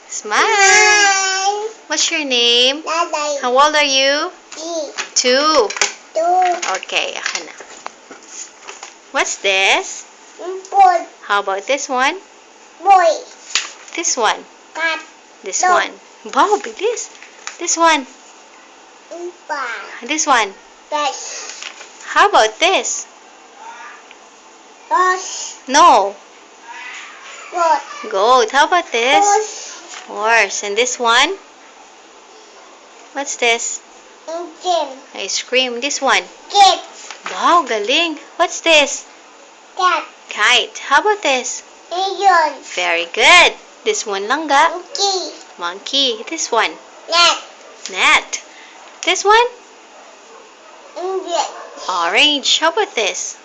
Smile. What's your name? How old are you? 2. Okay, ako na. What's this? Boy. How about this one? Boy. This one? Cat. This Dog. one? Wow, bilis. This one? This one? Cat. How about this? Horse. No. Goat. Goat. How about this? Horse. Horse. And this one? What's this? Engine. Ice cream. This one? Kid. Wow, galing. What's this? Cat. Kite. How about this? Lion. Very good. This one lang ga? Monkey. Monkey. This one? Net. Net. This one? Engine. Orange. How about this?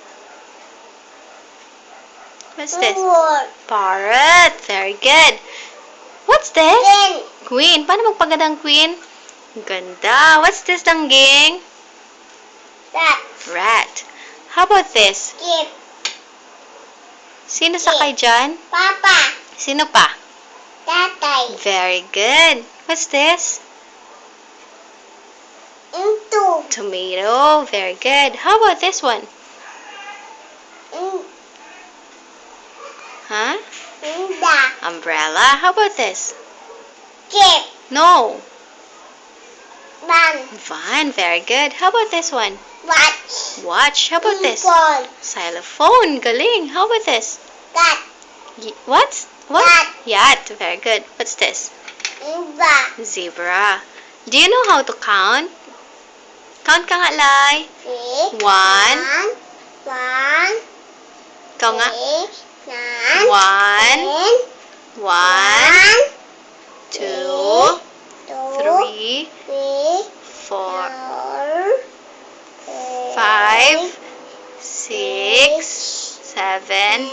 What's this? Bird. Parrot. Very good. What's this? Queen. Queen. Paano magpagandang queen? Ganda. What's this, dangging? Rat. Rat. How about this? Kid. Sino sakay dyan? Papa. Sino pa? Tatay. Very good. What's this? Into. Tomato. Very good. How about this one? Huh? Inda. Umbrella. How about this? Kid. No. Van. Van. Very good. How about this one? Watch. Watch. How about this? Ball. Xylophone. Galing. How about this? Cat. What? What? Yacht. Yacht. Very good. What's this? Inda. Zebra. Do you know how to count? Count ka nga, Lai. 6. 1. 1. Ikaw nga. 9. 1. 1. 2. 3. 4. 5. 6. 7.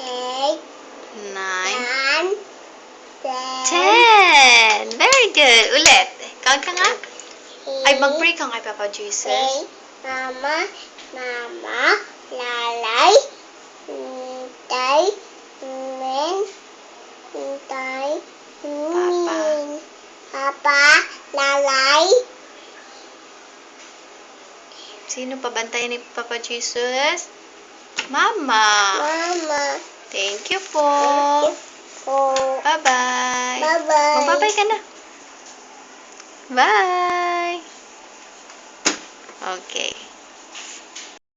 8. 9. 10. Very good. Ulit. Count ka nga. Ay, mag-break ka nga, Papa Jesus. Mama, lalay, tay, men, tay, min. Papa, lalay. Sino pabantayan ni Papa Jesus? Mama. Mama. Thank you po. Bye-bye. Bye-bye. Mag-bye ka na. Bye. Okay.